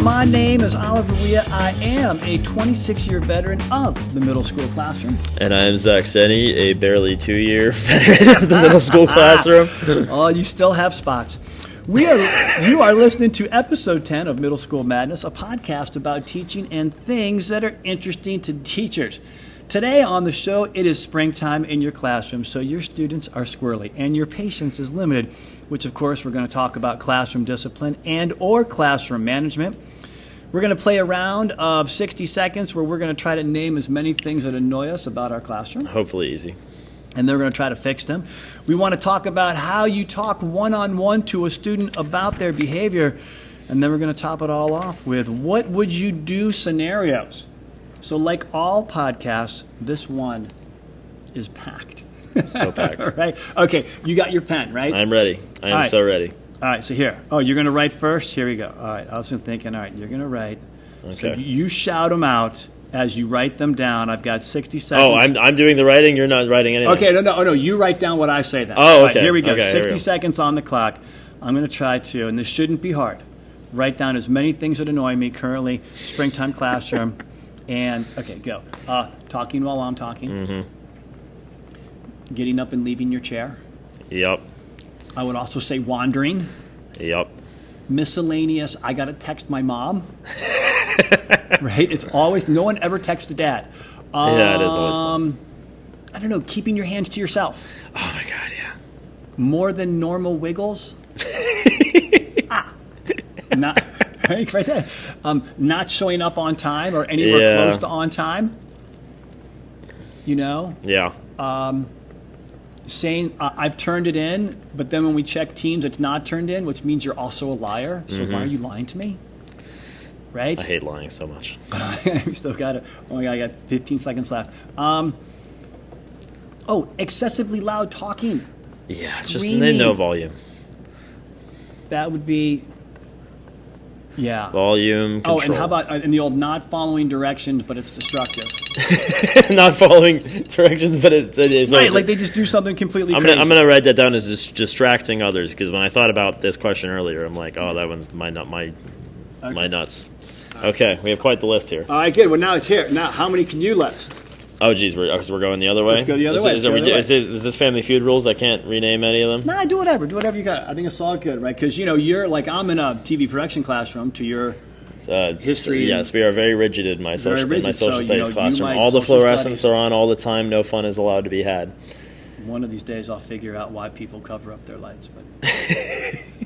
My name is Oliver Wieheog. I am a 26-year veteran of the middle school classroom. And I'm Zach Senny, a barely 2-year veteran of the middle school classroom. Oh, you still have spots. You are listening to episode 10 of Middle School Madness, a podcast about teaching and things that are interesting to teachers. Today on the show, it is springtime in your classroom, so your students are squirrely and your patience is limited, which of course we're going to talk about classroom discipline and or classroom management. We're going to play a round of 60 seconds where we're going to try to name as many things that annoy us about our classroom. Hopefully easy. And they're going to try to fix them. We want to talk about how you talk one-on-one to a student about their behavior, and then we're going to top it all off with what would you do scenarios. So like all podcasts, this one is packed. So packed. Right? Okay, you got your pen, right? I'm ready. I am so ready. All right, so here. Oh, you're going to write first? Here we go. All right, I was thinking, all right, you're going to write. Okay. So you shout them out as you write them down. I've got 60 seconds. Oh, I'm doing the writing? You're not writing anything? Okay, no, you write down what I say then. Oh, all okay. Right, here we go. Okay, 60 seconds on the clock. I'm going to try to, and this shouldn't be hard, write down as many things that annoy me currently, springtime classroom. And, okay, go. Talking while I'm talking. Mm-hmm. Getting up and leaving your chair. Yep. I would also say wandering. Yep. Miscellaneous, I got to text my mom. Right? It's always, no one ever texts the dad. Yeah, it is always fun. I don't know, keeping your hands to yourself. Oh, my God, yeah. More than normal wiggles. Not right there. Not showing up on time or anywhere close to on time. You know? Yeah. Saying I've turned it in, but then when we check Teams, it's not turned in, which means you're also a liar. So why are you lying to me? Right? I hate lying so much. We still got it. Oh my God, I got 15 seconds left. Excessively loud talking. Yeah, just Screaming. no volume. That would be. Yeah. Volume control. Oh, and how about in the old not following directions, but it's destructive? Not following directions, but it is. Right, like they just do something completely crazy. I'm gonna write that down as just distracting others, because when I thought about this question earlier, I'm like, oh, that one's my nuts. Okay, we have quite the list here. All right, good. Well, now it's here. Now, how many can you list? Oh, geez, we're going the other way? Let's go the other way. Is this Family Feud rules? I can't rename any of them? Nah, do whatever. Do whatever you got. I think it's all good, right? Because, you're like, I'm in a TV production classroom to your history. Yes, we are very rigid in my social studies classroom. Like all the fluorescents studies. are on all the time. No fun is allowed to be had. One of these days I'll figure out why people cover up their lights, but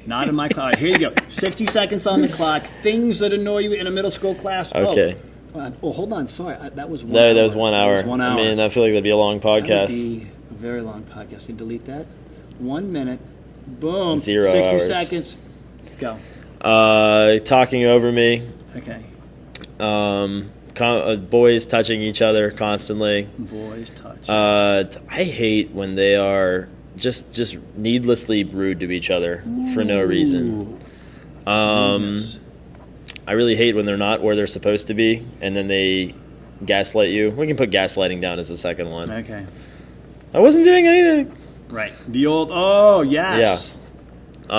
not in my class. All right, here you go. 60 seconds on the clock. Things that annoy you in a middle school class. Okay. Oh, hold on. Sorry, that was 1 No, hour. that was 1 hour. That was 1 hour. I mean, I feel like that'd be a long podcast. That would be a very long podcast. You delete that. 1 minute. Boom. 0 60 hours. seconds. Go. Talking over me. Okay. Boys touching each other constantly. Boys touch. I hate when they are just needlessly rude to each other for no reason. I really hate when they're not where they're supposed to be, and then they gaslight you. We can put gaslighting down as the second one. Okay. I wasn't doing anything. Right. The old, oh, yes. Yeah.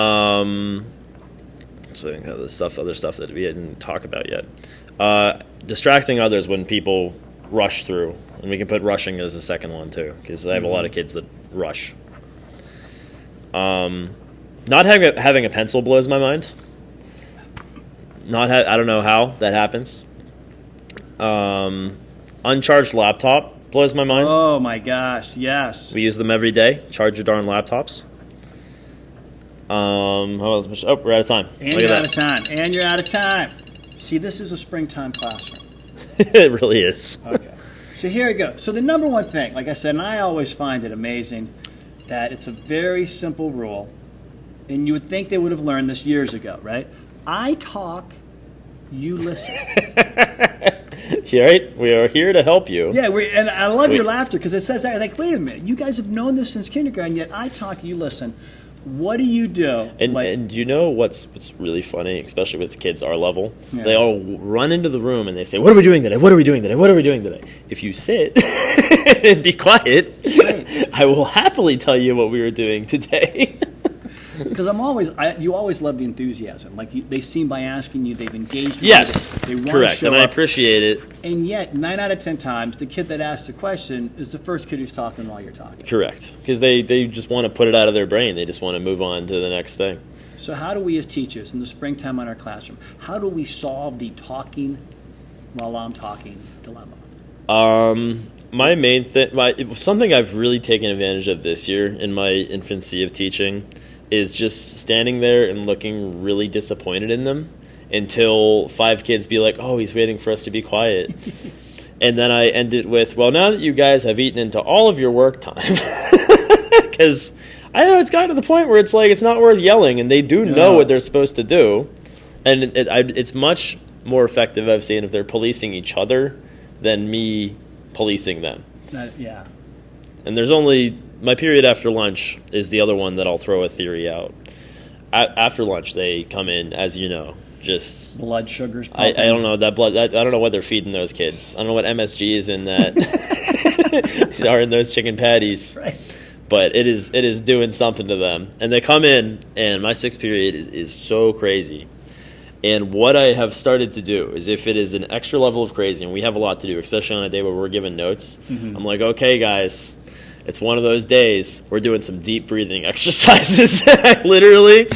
So I think other stuff that we didn't talk about yet. Distracting others when people rush through. And we can put rushing as the second one, too, because I have a lot of kids that rush. Not having a pencil blows my mind. I don't know how that happens. Uncharged laptop blows my mind. Oh my gosh, yes. We use them every day. Charge your darn laptops. We're out of time. And you're out of time. And you're out of time. See, this is a springtime classroom. It really is. Okay. So here we go. So the number one thing, like I said, and I always find it amazing, that it's a very simple rule, and you would think they would have learned this years ago, right? I talk, you listen. Right? We are here to help you. Yeah, and I love your laughter because it says that. Like, wait a minute, you guys have known this since kindergarten, yet I talk, you listen. What do you do? And you know what's really funny, especially with kids our level? Yeah. They all run into the room and they say, "What are we doing today? What are we doing today? What are we doing today?" If you sit and be quiet, right. I will happily tell you what we were doing today. Because you always love the enthusiasm. Like they seem by asking you, they've engaged with Yes, you. They want correct, to show and I up. appreciate it. And yet, 9 out of 10 times, the kid that asks the question is the first kid who's talking while you're talking. Correct, because they just want to put it out of their brain. They just want to move on to the next thing. So how do we as teachers in the springtime in our classroom, how do we solve the talking while I'm talking dilemma? My main thing, something I've really taken advantage of this year in my infancy of teaching is just standing there and looking really disappointed in them until 5 kids be like, oh, he's waiting for us to be quiet. And then I end it with, well, now that you guys have eaten into all of your work time, because I know it's gotten to the point where it's like it's not worth yelling, and they do know what they're supposed to do. And it's much more effective, I've seen, if they're policing each other than me policing them. Yeah. And there's only my period after lunch is the other one that I'll throw a theory out. After lunch, they come in, as you know, just blood sugars. I don't know that blood. I don't know what they're feeding those kids. I don't know what MSG is in that are in those chicken patties. Right. But it is doing something to them. And they come in, and my 6th period is so crazy. And what I have started to do is, if it is an extra level of crazy, and we have a lot to do, especially on a day where we're given notes, I'm like, okay, guys, it's one of those days. We're doing some deep breathing exercises. I literally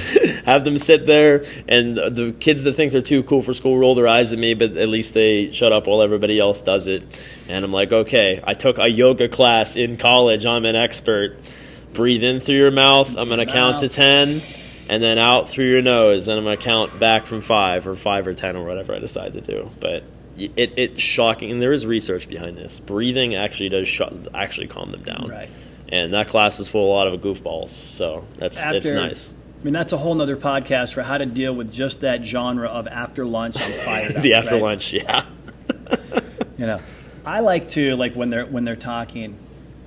have them sit there, and the kids that think they're too cool for school roll their eyes at me, but at least they shut up while everybody else does it. And I'm like, okay, I took a yoga class in college. I'm an expert. Breathe in through your mouth. I'm going to count to 10. And then out through your nose, and I'm going to count back from 5 or 10 or whatever I decide to do. But it's shocking, and there is research behind this. Breathing actually does actually calm them down. Right. And that class is full of a lot of goofballs, so it's nice. I mean, that's a whole nother podcast for how to deal with just that genre of after lunch and fired up. The after lunch, yeah. I like to, like when they're talking,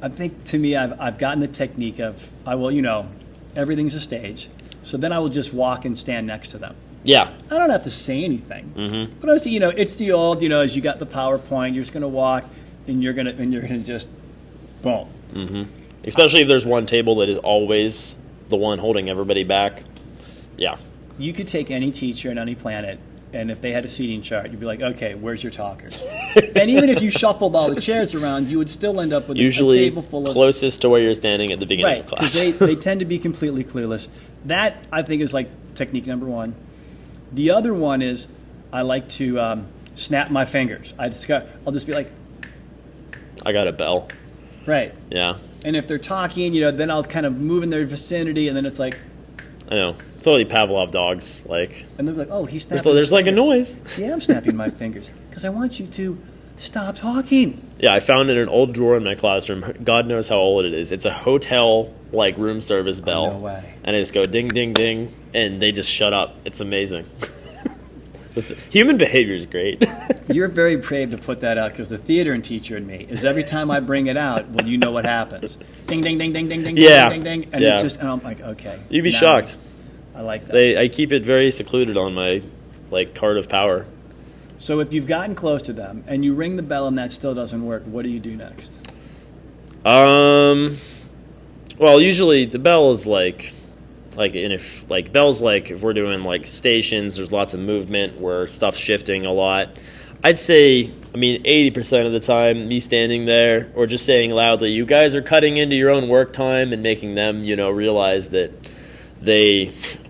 I think to me I've gotten the technique of everything's a stage. So then I will just walk and stand next to them. Yeah. I don't have to say anything. But it's the old, as you got the PowerPoint, you're just going to walk and you're going to just boom. Especially if there's one table that is always the one holding everybody back. Yeah. You could take any teacher on any planet, and if they had a seating chart, you'd be like, okay, where's your talkers? And even if you shuffled all the chairs around, you would still end up with a table full of... closest to where you're standing at the beginning of the class. Because they tend to be completely clueless. That, I think, is like technique number 1. The other one is I like to snap my fingers. I'll just be like... I got a bell. Right. Yeah. And if they're talking, then I'll kind of move in their vicinity, and then it's like... I know. Totally Pavlov dogs. And they're like, oh, he's snapping there's like a noise. Yeah, I'm snapping my fingers. Because I want you to stop talking. Yeah, I found in an old drawer in my classroom. God knows how old it is. It's a hotel, room service bell. Oh, no way. And I just go ding, ding, ding, and they just shut up. It's amazing. Human behavior is great. You're very brave to put that out, because the theater and teacher in me is every time I bring it out, well, you know what happens. Ding, ding, ding, ding, ding, ding, yeah. ding, ding, ding. And it's just, and I'm like, okay. You'd be shocked. I like that. I keep it very secluded on my card of power. So if you've gotten close to them and you ring the bell and that still doesn't work, what do you do next? Well, usually the bell is if we're doing stations, there's lots of movement where stuff's shifting a lot. I'd say, 80% of the time, me standing there or just saying loudly, you guys are cutting into your own work time, and making them, realize that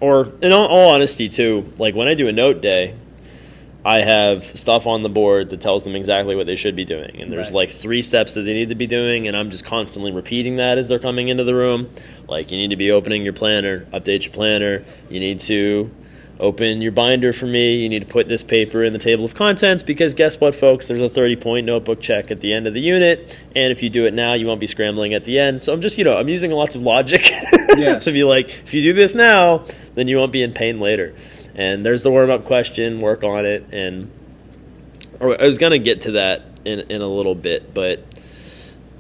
or in all honesty too, when I do a note day, I have stuff on the board that tells them exactly what they should be doing. And there's 3 steps that they need to be doing, and I'm just constantly repeating that as they're coming into the room. You need to be opening your planner, update your planner. You need to open your binder for me. You need to put this paper in the table of contents, because guess what, folks? There's a 30-point notebook check at the end of the unit, and if you do it now, you won't be scrambling at the end. So I'm just, I'm using lots of logic to be like, if you do this now, then you won't be in pain later. And there's the warm-up question, work on it. And I was going to get to that in a little bit, but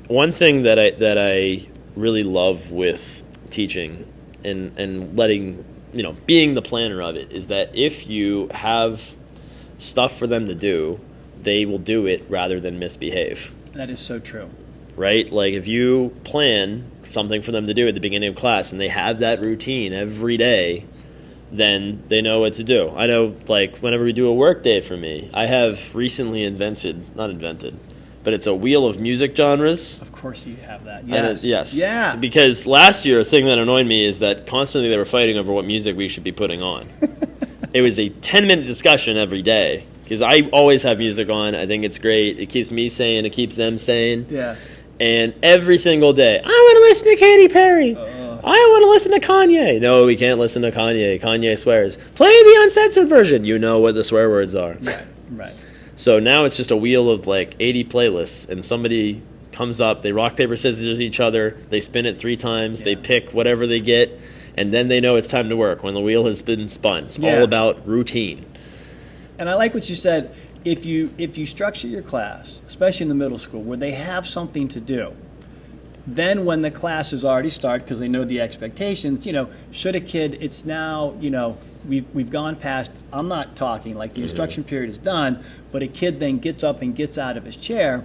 one thing that I really love with teaching and letting, being the planner of it, is that if you have stuff for them to do, they will do it rather than misbehave. That is so true. right? Like if you plan something for them to do at the beginning of class and they have that routine every day, then they know what to do. I know, like, whenever we do a work day for me, I have recently but it's a wheel of music genres. Of course you have that. Yes. Yes. Yeah. Because last year, a thing that annoyed me is that constantly they were fighting over what music we should be putting on. It was a 10-minute discussion every day. Because I always have music on. I think it's great. It keeps me sane. It keeps them sane. Yeah. And every single day, I want to listen to Katy Perry. I want to listen to Kanye. No, we can't listen to Kanye. Kanye swears. Play the uncensored version. You know what the swear words are. Right. So now it's just a wheel of like 80 playlists, and somebody comes up, they rock, paper, scissors each other, they spin it 3 times, they pick whatever they get, and then they know it's time to work when the wheel has been spun. It's all about routine. And I like what you said. If you structure your class, especially in the middle school, where they have something to do, then when the classes already start, because they know the expectations, should a kid, it's now, we've gone past, I'm not talking, like the instruction period is done, but a kid then gets up and gets out of his chair,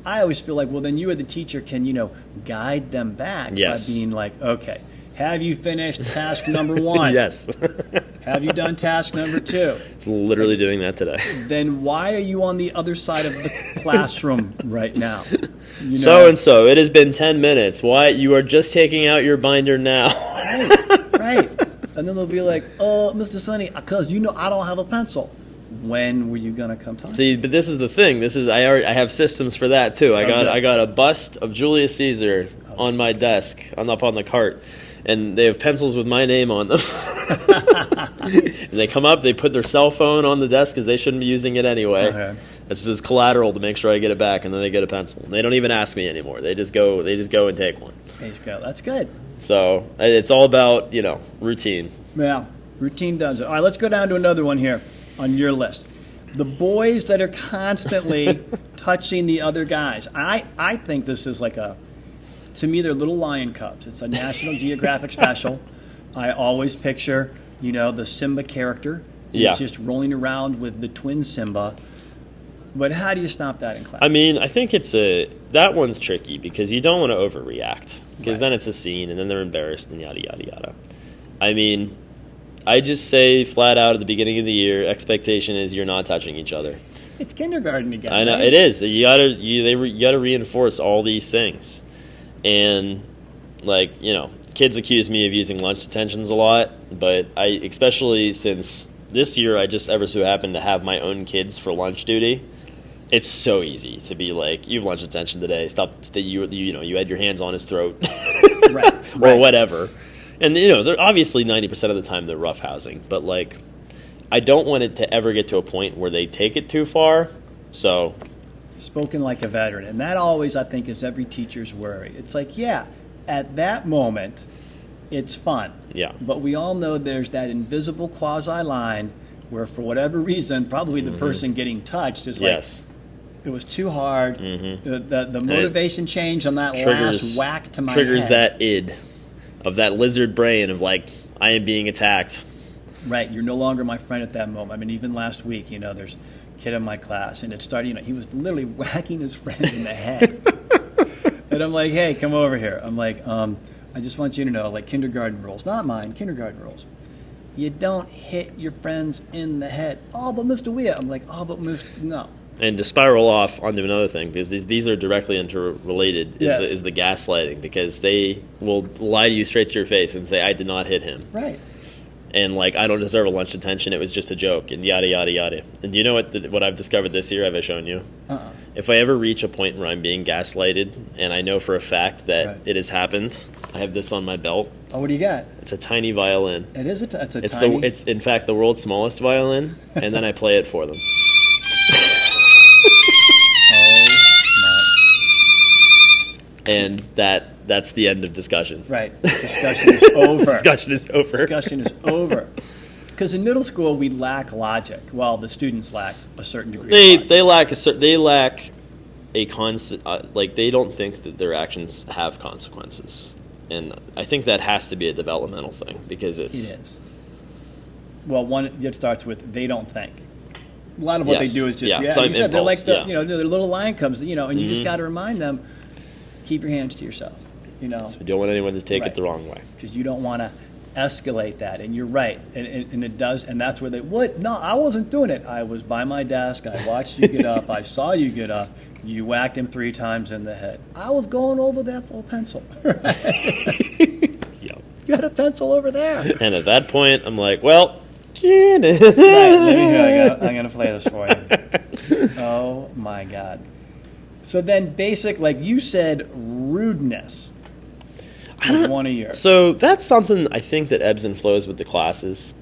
I always feel like, well, then you as the teacher can, guide them back by being like, okay, have you finished task number 1? Yes. Have you done task number 2? It's literally doing that today. Then why are you on the other side of the classroom right now? So-and-so, it has been 10 minutes. Why? You are just taking out your binder now. Right. And then they'll be like, oh, Mr. Sonny, because I don't have a pencil. When were you going to come talk? See, but this is the thing. I have systems for that, too. I got a bust of Julius Caesar on my desk, up on the cart. And they have pencils with my name on them. And they come up, they put their cell phone on the desk because they shouldn't be using it anyway. Okay. It's just collateral to make sure I get it back, and then they get a pencil. And they don't even ask me anymore. They just go and take one. That's good. So it's all about, routine. Yeah, routine does it. All right, let's go down to another one here on your list. The boys that are constantly touching the other guys. I think this is like to me, they're little lion cubs. It's a National Geographic special. I always picture, the Simba character. He's just rolling around with the twin Simba. But how do you stop that in class? I mean, I think that one's tricky because you don't want to overreact because then it's a scene and then they're embarrassed and yada, yada, yada. I mean, I just say flat out at the beginning of the year, expectation is you're not touching each other. It's kindergarten again. I know, right? It is. You gotta reinforce all these things. And, kids accuse me of using lunch detentions a lot, but especially since this year I just ever so happened to have my own kids for lunch duty, it's so easy to be like, you have lunch detention today, stop, you had your hands on his throat, or whatever. And, they're obviously 90% of the time they're roughhousing, but, I don't want it to ever get to a point where they take it too far, so... Spoken like a veteran. And that always, I think, is every teacher's worry. It's like, at that moment, it's fun. Yeah. But we all know there's that invisible quasi-line where, for whatever reason, probably the person getting touched is like, it was too hard. The motivation change on that last whack to my triggers head. That id of that lizard brain of, I am being attacked. Right. You're no longer my friend at that moment. I mean, even last week, there's kid in my class, and it started, he was literally whacking his friend in the head. And I'm like, hey, come over here. I'm like, I just want you to know, kindergarten rules, not mine, kindergarten rules. You don't hit your friends in the head. Oh, but Mr. Wea. I'm like, oh, but no. And to spiral off onto another thing, because these are directly interrelated, is the gaslighting, because they will lie to you straight to your face and say, I did not hit him. Right. And I don't deserve a lunch detention. It was just a joke, and yada yada yada. And do you know what I've discovered this year? Have I shown you? If I ever reach a point where I'm being gaslighted, and I know for a fact that it has happened, I have this on my belt. Oh, what do you got? It's a tiny violin. It is it's tiny. It's in fact the world's smallest violin, and then I play it for them. And that's the end of discussion. Right. Discussion is over. Discussion is over. Discussion is over. Because in middle school, we lack logic. Well, the students lack a certain degree of logic. They lack a concept, they don't think that their actions have consequences. And I think that has to be a developmental thing, because it is. Well, it starts with they don't think. A lot of what they do is just react. So you said, they're like they're little lion cubs, and you just got to remind them, keep your hands to yourself. You know, So we don't want anyone to take Right. it the wrong way. because you don't want to escalate that. And you're right, and it does, and that's where they what? No, I wasn't doing it. I was by my desk. I watched you get up. I saw you get up. You whacked him 3 times in the head. I was going over that full pencil. Yep. You had a pencil over there. And at that point, I'm like, well, Janet. Right, let me hear. I'm going to play this for you. Oh my God. So then, like you said, rudeness was one of yours. So that's something I think that ebbs and flows with the classes.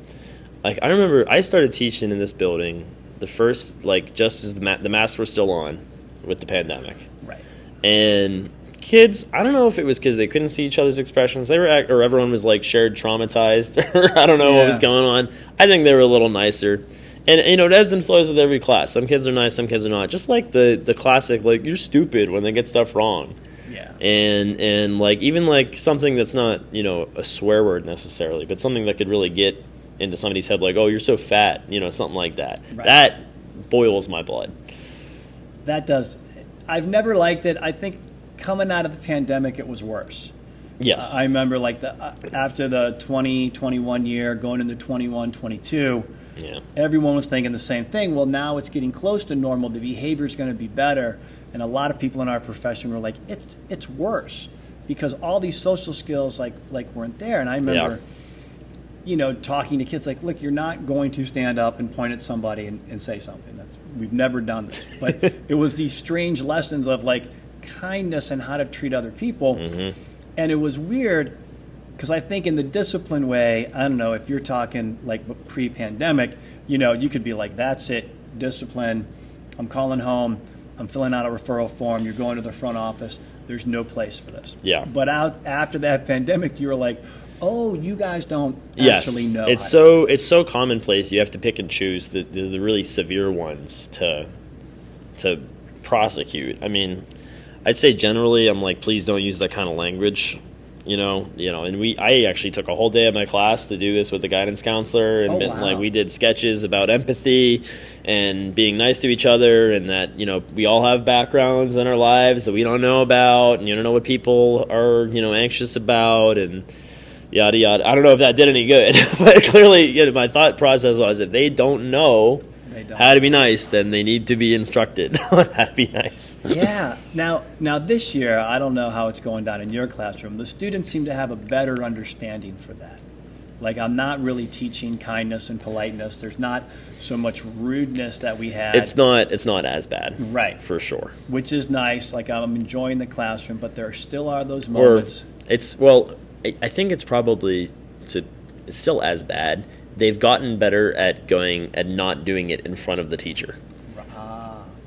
Like, I remember I started teaching in this building the first, like, just as the masks were still on with the pandemic. Right. And kids, I don't know if it was because they couldn't see each other's expressions. They were, or everyone was like shared traumatized, or I don't know what was going on. I think they were a little nicer. And, you know, it ebbs and flows with every class. Some kids are nice, some kids are not. Just like the classic, like, you're stupid when they get stuff wrong. Yeah. And like, even like something that's not, you know, a swear word necessarily, but something that could really get into somebody's head, like, oh, you're so fat, you know, something like that. Right. That boils my blood. That does. I've never liked it. I think coming out of the pandemic, it was worse. Yes. I remember like after the 2021 year, going into 21, 22, Yeah. everyone was thinking the same thing. Well, now it's getting close to normal. The behavior is going to be better. And a lot of people in our profession were like, it's worse because all these social skills like weren't there. And I remember, you know, talking to kids like, look, you're not going to stand up and point at somebody and say something. We've never done this. But it was these strange lessons of like kindness and how to treat other people. Mm-hmm. And it was weird because I think in the discipline way, I don't know, if you're talking like pre-pandemic, you know, you could be like, that's it, discipline, I'm calling home, I'm filling out a referral form, you're going to the front office, there's no place for this. Yeah. But after that pandemic, you were like, oh, you guys don't actually know. It's so commonplace. You have to pick and choose the really severe ones to prosecute. I mean, I'd say generally, I'm like, please don't use that kind of language. You know. And I actually took a whole day of my class to do this with the guidance counselor, and wow. like we did sketches about empathy and being nice to each other, and that, you know, we all have backgrounds in our lives that we don't know about, and you don't know what people are, you know, anxious about, and yada yada. I don't know if that did any good, but clearly, you know, my thought process was, if they don't know how to be nice, then they need to be instructed on how to be nice. Yeah. Now this year, I don't know how it's going down in your classroom. The students seem to have a better understanding for that. Like, I'm not really teaching kindness and politeness. There's not so much rudeness that we had. It's not as bad. Right. For sure. Which is nice. Like, I'm enjoying the classroom, but there still are those moments. I think it's probably it's still as bad. They've gotten better at not doing it in front of the teacher.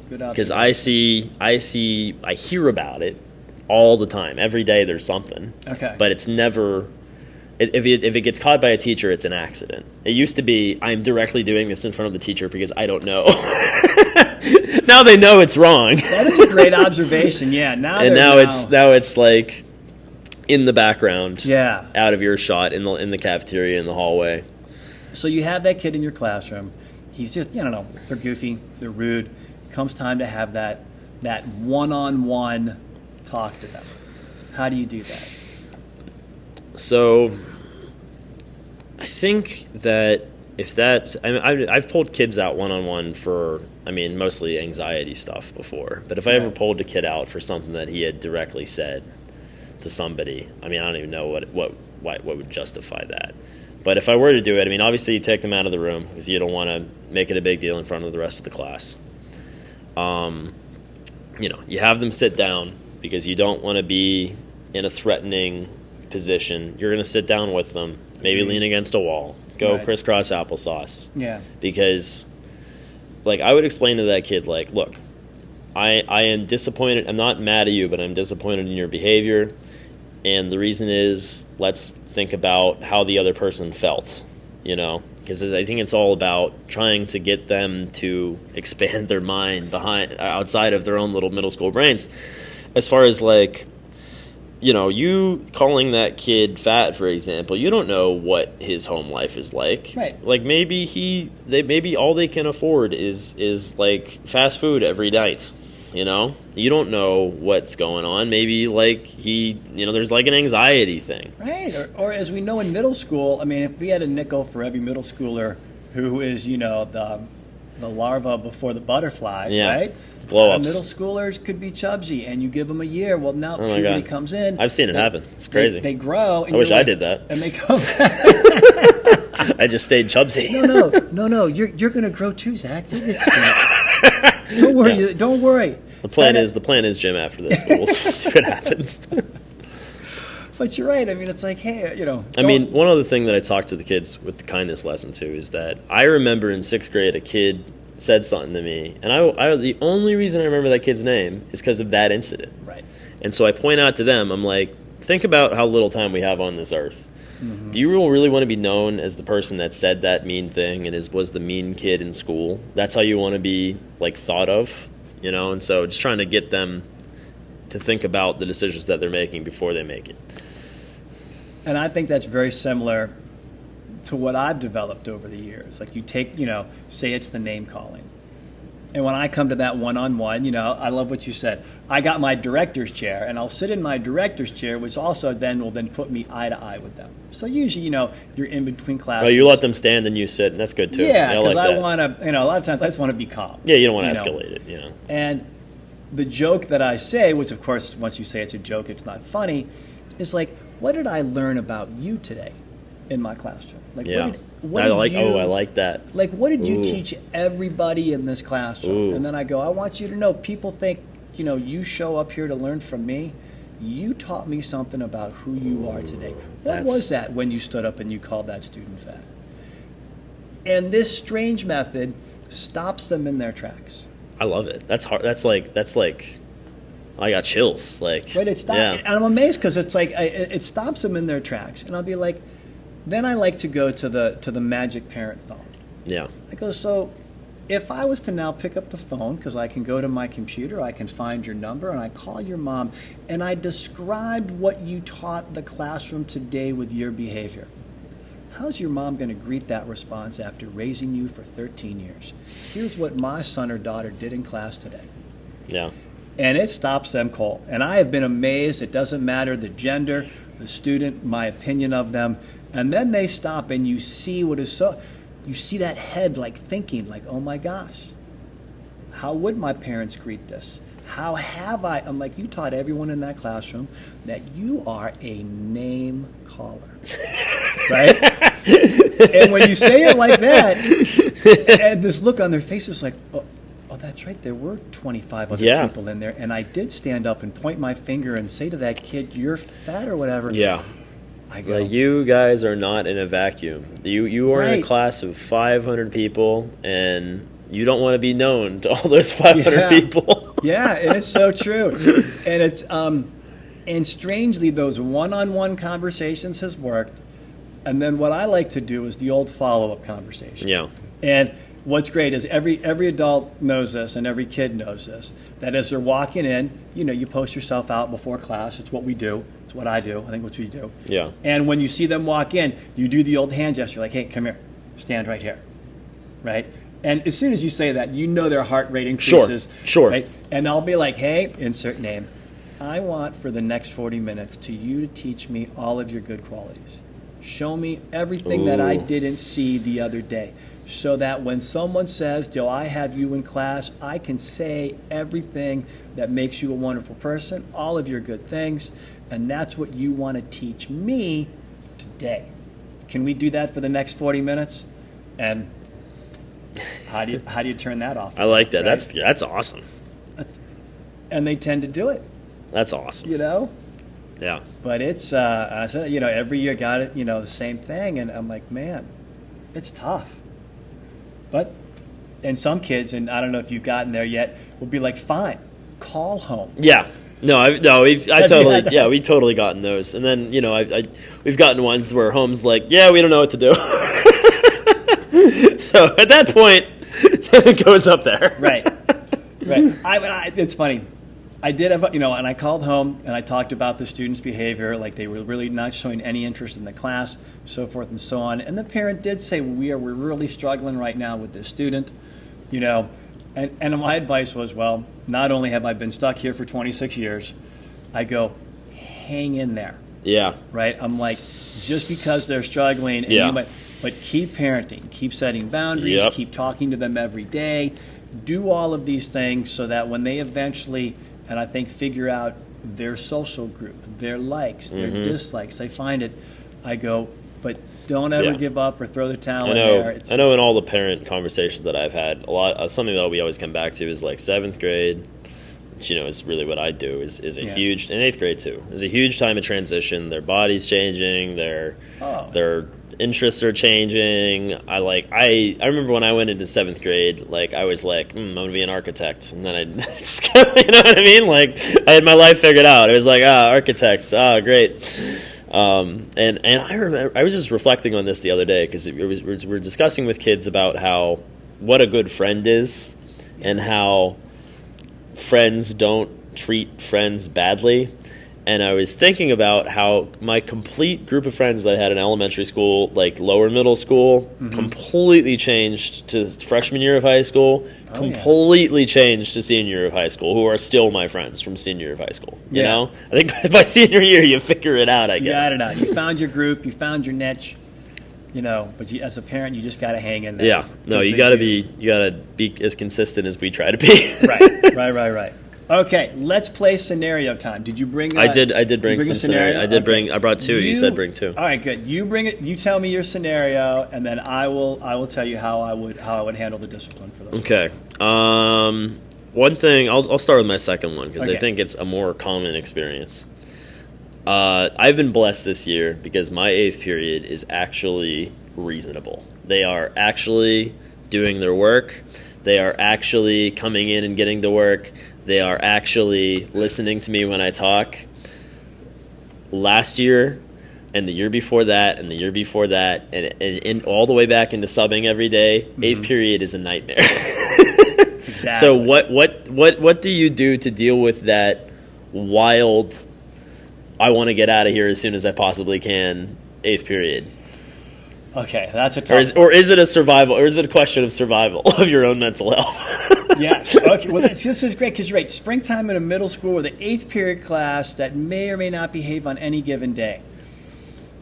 Good observation. Because I hear about it all the time. Every day there's something. Okay. But it's never. If it gets caught by a teacher, it's an accident. It used to be, I'm directly doing this in front of the teacher because I don't know. Now they know it's wrong. That is a great observation. Yeah. Now it's like in the background. Yeah. Out of earshot in the cafeteria, in the hallway. So you have that kid in your classroom. He's just, you know, they're goofy, they're rude. Comes time to have that one-on-one talk to them. How do you do that? So I think that if that's, I've pulled kids out one-on-one for, mostly anxiety stuff before. But if I ever pulled a kid out for something that he had directly said to somebody, I don't even know what would justify that. But if I were to do it, obviously you take them out of the room because you don't want to make it a big deal in front of the rest of the class. You have them sit down because you don't want to be in a threatening position. You're going to sit down with them, maybe lean against a wall, go crisscross applesauce. Yeah. Because, I would explain to that kid, look, I am disappointed. I'm not mad at you, but I'm disappointed in your behavior. And the reason is, let's think about how the other person felt, because I think it's all about trying to get them to expand their mind outside of their own little middle school brains. As far as you calling that kid fat, for example, you don't know what his home life is like. Right. Maybe all they can afford is fast food every night. You know, you don't know what's going on. Maybe like there's like an anxiety thing. Right. Or as we know in middle school, I mean, if we had a nickel for every middle schooler who is, the larva before the butterfly, right? Blow-ups. Middle schoolers could be chubsy, and you give them a year. Well, now puberty comes in. I've seen it happen. It's crazy. They grow. And I wish I did that. And they come. I just stayed chubsy. No. You're going to grow too, Zach. Don't worry. Yeah. Don't worry. The plan is gym after this. We'll see what happens. But you're right. I mean, it's like, hey, one other thing that I talk to the kids with the kindness lesson too is that I remember in 6th grade a kid said something to me, and I the only reason I remember that kid's name is because of that incident. Right. And so I point out to them, I'm like, think about how little time we have on this earth. Mm-hmm. Do you really want to be known as the person that said that mean thing and was the mean kid in school? That's how you want to be like thought of, And so just trying to get them to think about the decisions that they're making before they make it. And I think that's very similar to what I've developed over the years. Like you take, say it's the name calling. And when I come to that one-on-one, I love what you said. I got my director's chair, and I'll sit in my director's chair, which also will put me eye to eye with them. So usually, you're in between classes. Oh, you let them stand and you sit, and that's good too. Yeah, because I want to, a lot of times I just want to be calm. Yeah, you don't want to escalate it, And the joke that I say, which of course, once you say it's a joke, it's not funny, is like, what did I learn about you today in my classroom? Like, yeah. I like that. Like, what did you teach everybody in this classroom? Ooh. And then I go, I want you to know, people think, you show up here to learn from me. You taught me something about who you are today. What was that when you stood up and you called that student fat? And this strange method stops them in their tracks. I love it. That's hard. That's like I got chills. Like, right, and I'm amazed because it's like it stops them in their tracks. And I'll be like, then I like to go to the magic parent phone. Yeah. I go, so if I was to now pick up the phone, because I can go to my computer, I can find your number, and I call your mom, and I described what you taught the classroom today with your behavior, how's your mom going to greet that response after raising you for 13 years? Here's what my son or daughter did in class today. Yeah. And it stops them cold. And I have been amazed. It doesn't matter the gender, the student, my opinion of them. And then they stop and you see you see that head like thinking like, oh my gosh, how would my parents greet this? How have I? I'm like, you taught everyone in that classroom that you are a name caller, right? And when you say it like that, and this look on their face is like, oh, that's right. There were 25 other people in there. And I did stand up and point my finger and say to that kid, you're fat or whatever. Yeah. I go, like, you guys are not in a vacuum. You are in a class of 500 people, and you don't want to be known to all those 500 people. Yeah, and it's so true. And it's and strangely, those one-on-one conversations has worked. And then what I like to do is the old follow-up conversation. Yeah. And what's great is every adult knows this, and every kid knows this, that as they're walking in, you post yourself out before class. It's what we do. It's what I do. I think what you do. Yeah. And when you see them walk in, you do the old hand gesture, like, hey, come here. Stand right here. Right? And as soon as you say that, their heart rate increases. Sure. Right? And I'll be like, hey, insert name. I want for the next 40 minutes to teach me all of your good qualities. Show me everything that I didn't see the other day. So that when someone says, do I have you in class, I can say everything that makes you a wonderful person, all of your good things, and that's what you want to teach me today. Can we do that for the next 40 minutes? And how do you turn that off? I like that. Right? That's awesome. And they tend to do it. That's awesome. Yeah. But it's I said, every year got it, the same thing, and I'm like, man, it's tough. But, and some kids, and I don't know if you've gotten there yet, will be like, fine, call home. Yeah. We've totally gotten those. And then, we've gotten ones where home's like, yeah, we don't know what to do. So at that point, it goes up there. Right. It's funny. I did have, and I called home and I talked about the students' behavior, like they were really not showing any interest in the class, so forth and so on. And the parent did say, we're really struggling right now with this student. And my advice was, well, not only have I been stuck here for 26 years, I go, hang in there. Yeah. Right? I'm like, just because they're struggling, and you might, but keep parenting, keep setting boundaries, keep talking to them every day, do all of these things so that when they eventually, and I think, figure out their social group, their likes, their dislikes, they find it, I go, but don't ever give up or throw the towel in there. I know in all the parent conversations that I've had, something that we always come back to is like 7th grade, which, is really what I do, is a huge, and 8th grade too, is a huge time of transition. Their body's changing, their interests are changing. I remember when I went into 7th grade, like I was like, I'm gonna be an architect, and then I, you know what I mean? Like I had my life figured out. It was like, architects, great. And I remember I was just reflecting on this the other day because we're discussing with kids about what a good friend is, and how friends don't treat friends badly. And I was thinking about how my complete group of friends that I had in elementary school, like lower middle school, completely changed to freshman year of high school, completely changed to senior year of high school, who are still my friends from senior year of high school. You know? I think by senior year, you figure it out, I guess. You got it out. You found your group, you found your niche, but as a parent, you just got to hang in there. Yeah. No, you got to be as consistent as we try to be. Right. Okay, let's play scenario time. Did you bring? I did bring some scenario. I brought two. You said bring two. All right, good. You bring it. You tell me your scenario, and then I will tell you how I would handle the discipline for those. Okay. One thing. I'll start with my second one because I think it's a more common experience. I've been blessed this year because my 8th period is actually reasonable. They are actually doing their work. They are actually coming in and getting the work. They are actually listening to me when I talk. Last year and the year before that and the year before that and all the way back into subbing every day, 8th period is a nightmare. Exactly. So what do you do to deal with that wild, I want to get out of here as soon as I possibly can, 8th period? Okay, that's a tough. Or is it a survival? Or is it a question of survival of your own mental health? Yes. Okay. Well, this is great because you're right. Springtime in a middle school with an 8th period class that may or may not behave on any given day.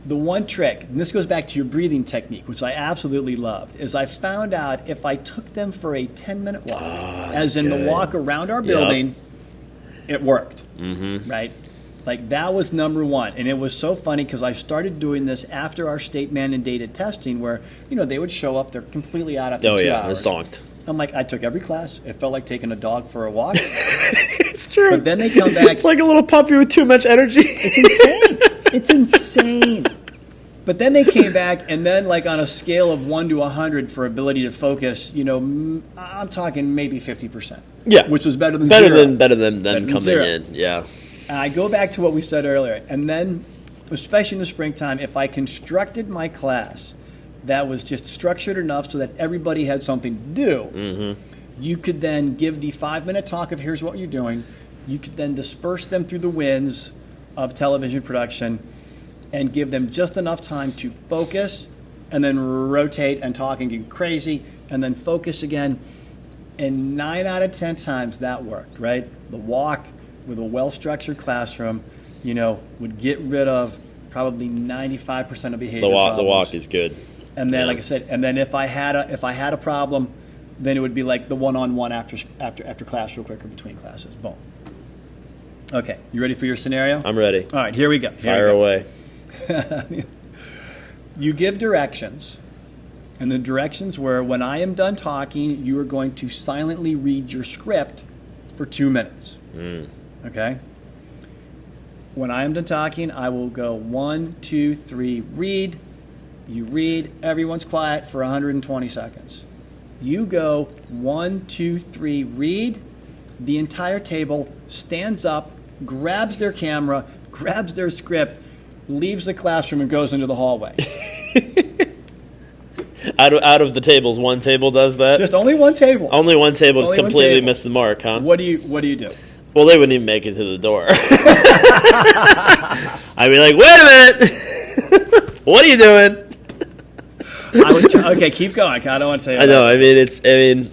The one trick, and this goes back to your breathing technique, which I absolutely loved, is I found out if I took them for a 10-minute walk, as in the walk around our building, it worked. Right. Like that was number one. And it was so funny because I started doing this after our state mandated testing where, they would show up, they're completely out after 2 hours. They're zonked. I'm like, I took every class. It felt like taking a dog for a walk. It's true. But then they come back. It's like a little puppy with too much energy. It's insane. It's insane. But then they came back, and then like on a scale of 1 to 100 for ability to focus, I'm talking maybe 50%. Yeah. Which was better than zero. Better than coming zero. In. Yeah. And I go back to what we said earlier. And then, especially in the springtime, if I constructed my class that was just structured enough so that everybody had something to do, you could then give the 5-minute talk of here's what you're doing. You could then disperse them through the winds of television production and give them just enough time to focus and then rotate and talk and get crazy and then focus again. And 9 out of 10 times that worked, right? The walk with a well-structured classroom, would get rid of probably 95% of behavior problems. The walk is good. And then, like I said, if I had a problem, then it would be like the one-on-one after class, real quick, or between classes. Boom. Okay, you ready for your scenario? I'm ready. All right, here we go. Fire away. You give directions, and the directions were: when I am done talking, you are going to silently read your script for 2 minutes. Okay? When I am done talking, I will go 1, 2, 3, read. You read, everyone's quiet for 120 seconds. You go 1, 2, 3, read. The entire table stands up, grabs their camera, grabs their script, leaves the classroom and goes into the hallway. Out of the tables, one table does that? Just only one table. Only one table just completely missed the mark, huh? What do you do? Well, they wouldn't even make it to the door. I'd be like, wait a minute. What are you doing? Okay, keep going. I don't want to say. I know. I mean,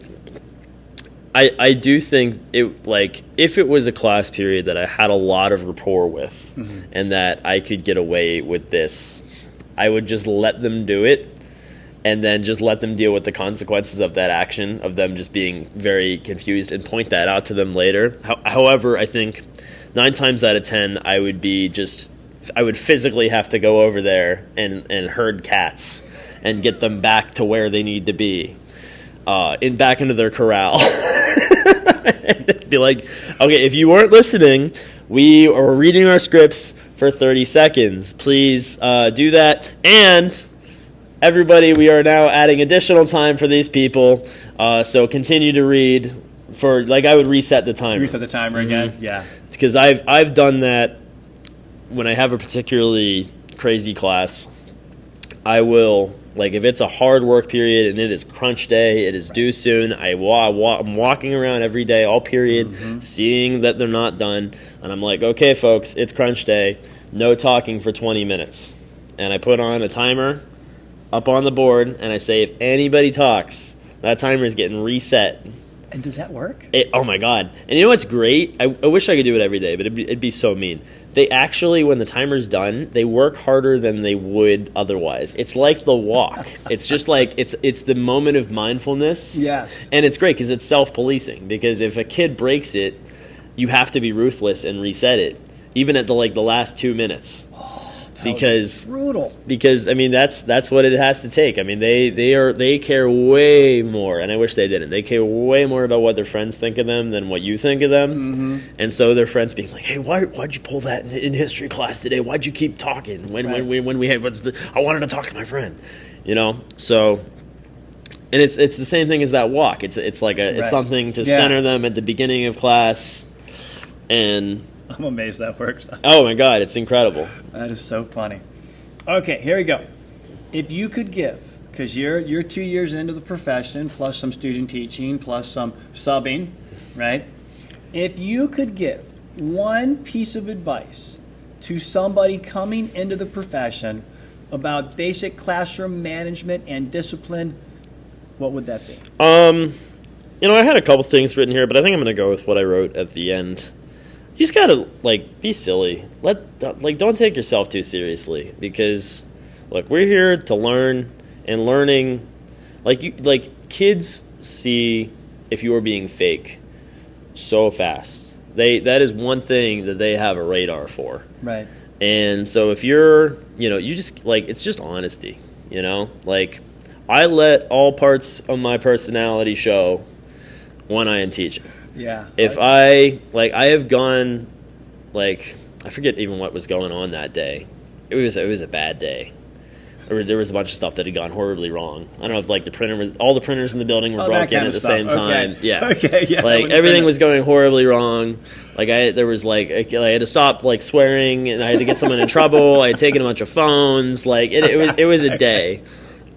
I do think it, like, if it was a class period that I had a lot of rapport with and that I could get away with this, I would just let them do it and then just let them deal with the consequences of that action, of them just being very confused, and point that out to them later. However, I think 9 times out of 10, I would physically have to go over there and herd cats and get them back to where they need to be, back into their corral. And be like, okay, if you weren't listening, we are reading our scripts for 30 seconds. Please do that. And everybody, we are now adding additional time for these people. So continue to read for, like, I would reset the timer. Reset the timer again? Yeah. Because I've done that when I have a particularly crazy class. I will, like, if it's a hard work period and it is crunch day, it is due soon, I'm walking around every day, all period, seeing that they're not done, and I'm like, okay, folks, it's crunch day, no talking for 20 minutes. And I put on a timer up on the board, and I say, if anybody talks, that timer is getting reset. And does that work? Oh, my God. And you know what's great? I wish I could do it every day, but it'd be so mean. They actually, when the timer's done, they work harder than they would otherwise. It's like the walk. It's just like, it's the moment of mindfulness. Yes. And it's great because it's self-policing. Because if a kid breaks it, you have to be ruthless and reset it, even at the last 2 minutes. Because brutal. Because I mean that's what it has to take. I mean they care way more, and I wish they didn't. They care way more about what their friends think of them than what you think of them. And so their friends being like, "Hey, why'd you pull that in history class today? Why'd you keep talking when we had I wanted to talk to my friend, you know?" So, and it's the same thing as that walk. It's like it's something to center them at the beginning of class, and I'm amazed that works. Oh my God, it's incredible. That is so funny. Okay, here we go. If you could give, because you're 2 years into the profession, plus some student teaching, plus some subbing, right? If you could give one piece of advice to somebody coming into the profession about basic classroom management and discipline, what would that be? You know, I had a couple things written here, but I think I'm going to go with what I wrote at the end. You just gotta, like, be silly. Don't take yourself too seriously, because, look, we're here to learn, and learning, kids see if you are being fake so fast. That is one thing that they have a radar for. Right. And so if you're, you just, it's just honesty, Like, I let all parts of my personality show when I am teaching. Yeah. If I have gone, I forget even what was going on that day. It was a bad day. There was a bunch of stuff that had gone horribly wrong. I don't know if all the printers in the building were broken at the same time. Okay. Yeah. Okay. Yeah. Everything was going horribly wrong. I had to stop swearing, and I had to get someone in trouble. I had taken a bunch of phones. It was a day.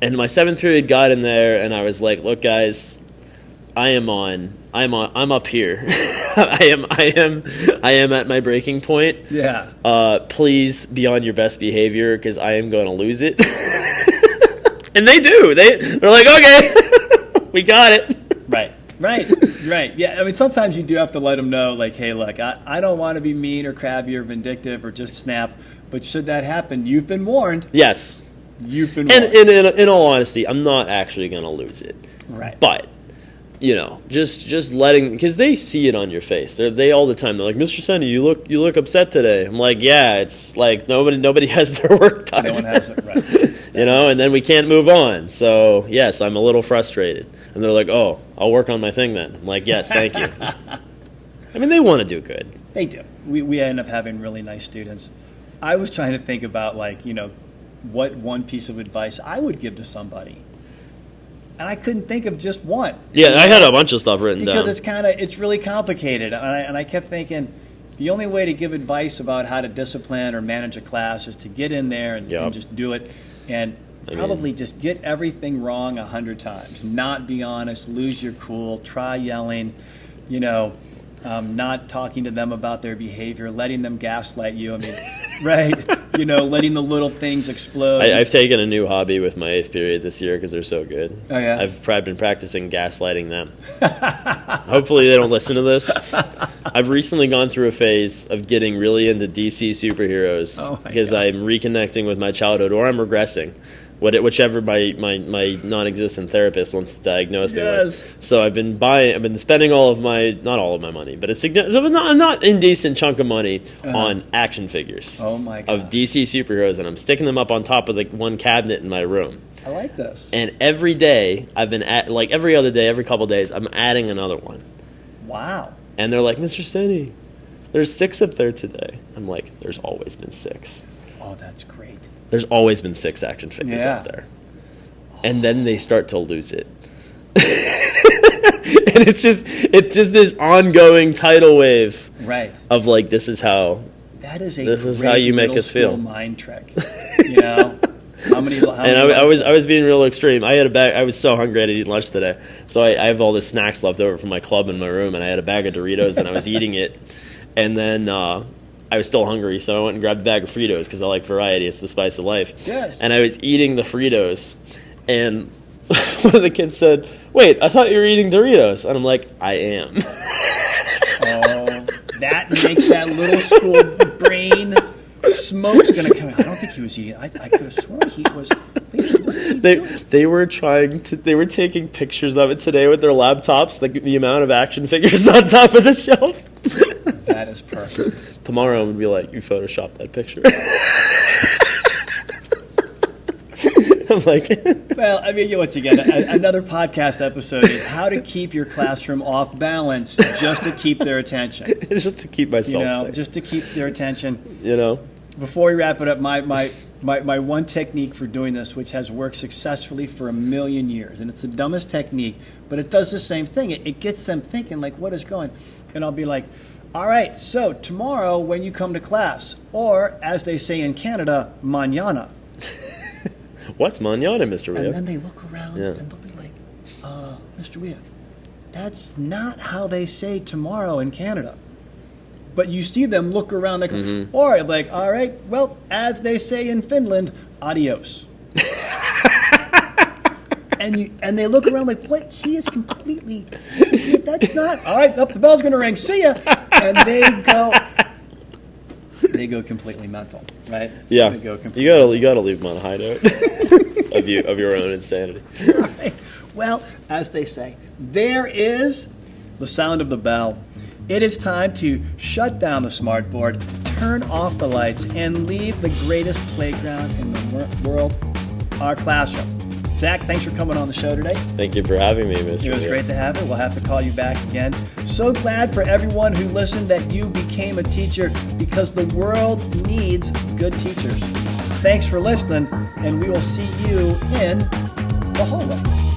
And my 7th period got in there, and I was like, look, guys, I'm up here. I am at my breaking point. Yeah. Please be on your best behavior, because I am going to lose it. And they do. They're like, okay, we got it. Right. Yeah. I mean, sometimes you do have to let them know, hey, look, I don't want to be mean or crabby or vindictive or just snap, but should that happen, you've been warned. Yes. You've been warned. And in all honesty, I'm not actually going to lose it. Right. But just letting, because they see it on your face. They all the time. They're like, Mr. Sendy, you look upset today. I'm like, yeah, it's like nobody has their work time. No one has it, right. And then we can't move on. So yes, I'm a little frustrated. And they're like, oh, I'll work on my thing then. I'm like, yes, thank you. I mean, they want to do good. They do. We end up having really nice students. I was trying to think about what one piece of advice I would give to somebody. And I couldn't think of just one. Yeah, I had a bunch of stuff written down. Because it's really complicated. And I kept thinking, the only way to give advice about how to discipline or manage a class is to get in there and just do it. And probably just get everything wrong 100 times. Not be honest, lose your cool, try yelling, not talking to them about their behavior, letting them gaslight you. I mean, right? letting the little things explode. I've taken a new hobby with my 8th period this year because they're so good. Oh, yeah? I've been practicing gaslighting them. Hopefully they don't listen to this. I've recently gone through a phase of getting really into DC superheroes because I'm reconnecting with my childhood, or I'm regressing. Whichever my non-existent therapist wants to diagnose me with. So I've been spending not all of my money, but a not indecent chunk of money on action figures. Oh my God. Of DC superheroes, and I'm sticking them up on top of the one cabinet in my room. I like this. And every day I've been every other day, every couple days, I'm adding another one. Wow. And they're like, Mr. Cini, there's 6 up there today. I'm like, there's always been 6. Oh, that's great. There's always been 6 action figures up there. And then they start to lose it. And it's just this ongoing tidal wave. Right. Of like, this is how you make us feel. Mind trick. How many I was being real extreme. I had a bag. I was so hungry I had to eat lunch today. So I have all the snacks left over from my club in my room, and I had a bag of Doritos and I was eating it. And then I was still hungry, so I went and grabbed a bag of Fritos because I like variety. It's the spice of life. Yes. And I was eating the Fritos, and one of the kids said, "Wait, I thought you were eating Doritos." And I'm like, "I am." Oh, that makes that little school brain. Smoke's gonna come out. I don't think he was eating. I could have sworn he was. They were taking pictures of it today with their laptops. The amount of action figures on top of the shelf. That is perfect. Tomorrow I'm gonna be like, you photoshopped that picture. I'm like, well, I mean, once again, another podcast episode is how to keep your classroom off balance just to keep their attention. It's just to keep myself safe. Just to keep their attention. Before we wrap it up, my one technique for doing this, which has worked successfully for 1,000,000 years, and it's the dumbest technique, but it does the same thing. It gets them thinking, like, what is going? And I'll be like, all right, so tomorrow when you come to class, or as they say in Canada, mañana. What's mañana, Mr. Wieheog? And then they look around and they'll be like, Mr. Wieheog, that's not how they say tomorrow in Canada. But you see them look around like, or like, all right, well, as they say in Finland, adios. And they look around like, what? He is completely, that's not, all right, the bell's going to ring, see ya. And they go completely mental, right? Yeah. You gotta leave them on a high note of your own insanity. Right. Well, as they say, there is the sound of the bell. It is time to shut down the smartboard, turn off the lights, and leave the greatest playground in the world, our classroom. Zach, thanks for coming on the show today. Thank you for having me, Mr. It was great to have it. We'll have to call you back again. So glad for everyone who listened that you became a teacher, because the world needs good teachers. Thanks for listening, and we will see you in the hallway.